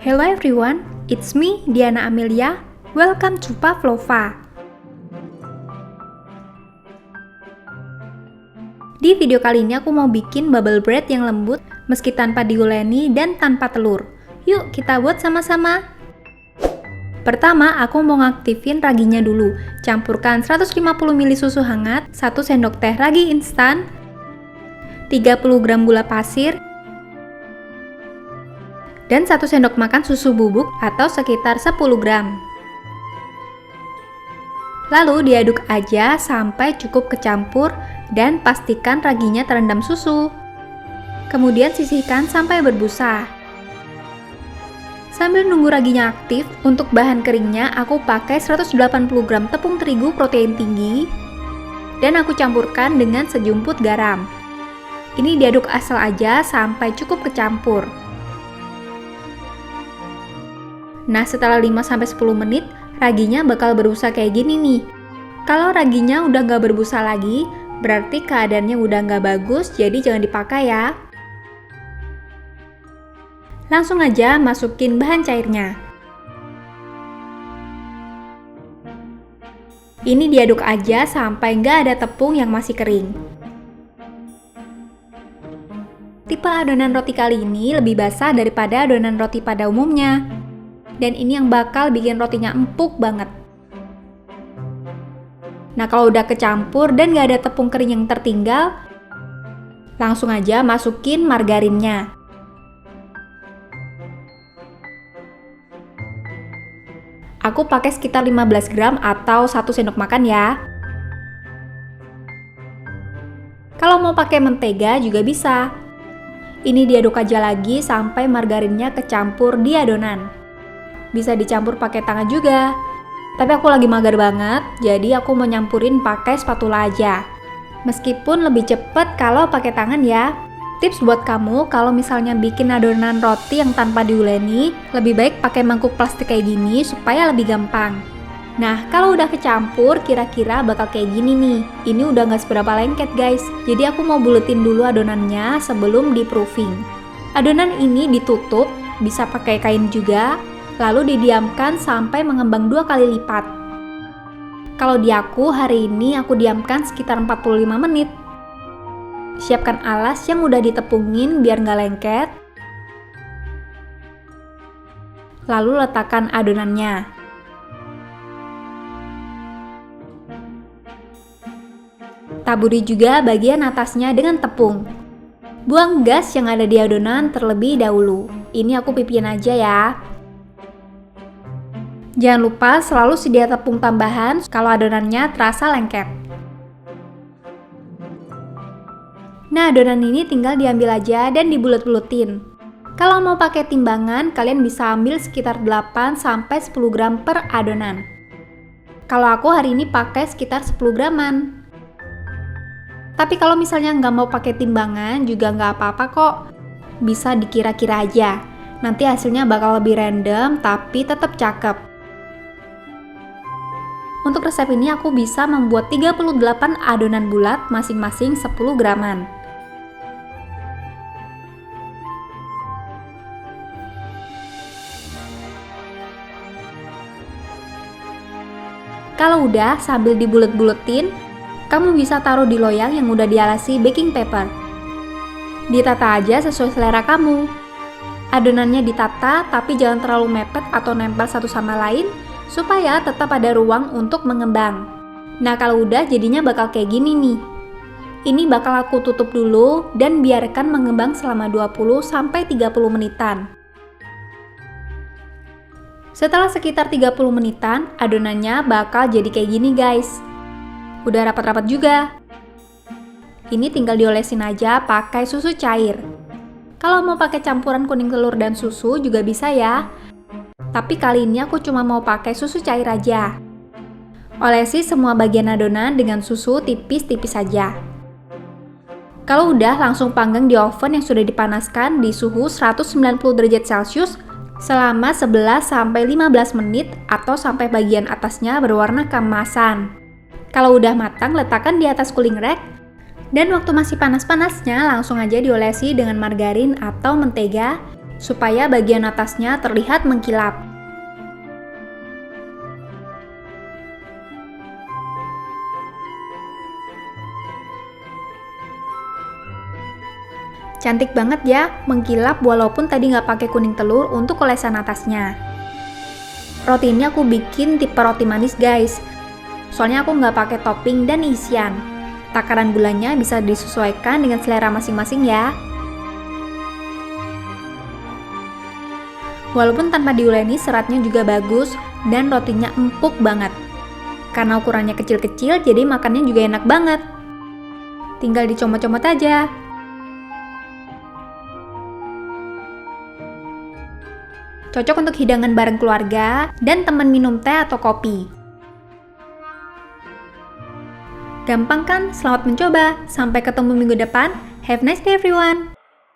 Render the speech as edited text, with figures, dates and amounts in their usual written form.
Hello everyone, it's me Diana Amelia. Welcome to Pavlova. Di video kali ini aku mau bikin bubble bread yang lembut meski tanpa diuleni dan tanpa telur. Yuk kita buat sama-sama. Pertama, aku mau ngaktifin raginya dulu. Campurkan 150 ml susu hangat, 1 sendok teh ragi instan, 30 gram gula pasir, dan 1 sendok makan susu bubuk atau sekitar 10 gram. Lalu diaduk aja sampai cukup kecampur dan pastikan raginya terendam susu. Kemudian sisihkan sampai berbusa. Sambil nunggu raginya aktif, untuk bahan keringnya aku pakai 180 gram tepung terigu protein tinggi dan aku campurkan dengan sejumput garam. Ini diaduk asal aja sampai cukup kecampur. Nah, setelah 5-10 menit, raginya bakal berbusa kayak gini nih. Kalau raginya udah nggak berbusa lagi, berarti keadaannya udah nggak bagus, jadi jangan dipakai ya. Langsung aja masukin bahan cairnya. Ini diaduk aja sampai nggak ada tepung yang masih kering. Tipe adonan roti kali ini lebih basah daripada adonan roti pada umumnya. Dan ini yang bakal bikin rotinya empuk banget. Nah, kalau udah kecampur dan nggak ada tepung kering yang tertinggal, langsung aja masukin margarinnya. Aku pakai sekitar 15 gram atau 1 sendok makan ya. Kalau mau pakai mentega juga bisa. Ini diaduk aja lagi sampai margarinnya kecampur di adonan. Bisa dicampur pakai tangan juga. Tapi aku lagi mager banget, jadi aku mau nyampurin pakai spatula aja. Meskipun lebih cepet kalau pakai tangan ya. Tips buat kamu kalau misalnya bikin adonan roti yang tanpa diuleni, lebih baik pakai mangkuk plastik kayak gini supaya lebih gampang. Nah, kalau udah kecampur kira-kira bakal kayak gini nih. Ini udah nggak seberapa lengket guys, jadi aku mau buletin dulu adonannya sebelum di-proofing. Adonan ini ditutup, bisa pakai kain juga, lalu didiamkan sampai mengembang 2 kali lipat. Kalau di aku hari ini aku diamkan sekitar 45 menit. Siapkan alas yang udah ditepungin biar nggak lengket. Lalu letakkan adonannya. Taburi juga bagian atasnya dengan tepung. Buang gas yang ada di adonan terlebih dahulu. Ini aku pipihin aja ya. Jangan lupa selalu sedia tepung tambahan kalau adonannya terasa lengket. Nah, adonan ini tinggal diambil aja dan dibulet-buletin. Kalau mau pakai timbangan, kalian bisa ambil sekitar 8-10 gram per adonan. Kalau aku hari ini pakai sekitar 10 graman. Tapi kalau misalnya nggak mau pakai timbangan juga nggak apa-apa kok. Bisa dikira-kira aja. Nanti hasilnya bakal lebih random tapi tetap cakep. Untuk resep ini aku bisa membuat 38 adonan bulat masing-masing 10 graman. Kalau udah, sambil dibulet-buletin, kamu bisa taruh di loyang yang udah dialasi baking paper. Ditata aja sesuai selera kamu. Adonannya ditata tapi jangan terlalu mepet atau nempel satu sama lain, supaya tetap ada ruang untuk mengembang. Nah, kalau udah jadinya bakal kayak gini nih. Ini bakal aku tutup dulu dan biarkan mengembang selama 20-30 menitan. Setelah sekitar 30 menitan, adonannya bakal jadi kayak gini guys. Udah rapat-rapat juga. Ini tinggal diolesin aja pakai susu cair. Kalau mau pakai campuran kuning telur dan susu juga bisa ya. Tapi kali ini aku cuma mau pakai susu cair aja. Olesi semua bagian adonan dengan susu tipis-tipis saja. Kalau udah, langsung panggang di oven yang sudah dipanaskan di suhu 190 derajat Celcius selama 11-15 menit atau sampai bagian atasnya berwarna keemasan. Kalau udah matang, letakkan di atas cooling rack dan waktu masih panas-panasnya langsung aja diolesi dengan margarin atau mentega supaya bagian atasnya terlihat mengkilap. Cantik banget ya, mengkilap walaupun tadi nggak pakai kuning telur untuk olesan atasnya. Roti ini aku bikin tipe roti manis guys, soalnya aku nggak pakai topping dan isian. Takaran gulanya bisa disesuaikan dengan selera masing-masing ya. Walaupun tanpa diuleni, seratnya juga bagus dan rotinya empuk banget. Karena ukurannya kecil-kecil, jadi makannya juga enak banget. Tinggal dicomot-comot aja. Cocok untuk hidangan bareng keluarga dan teman minum teh atau kopi. Gampang kan? Selamat mencoba. Sampai ketemu minggu depan. Have a nice day everyone.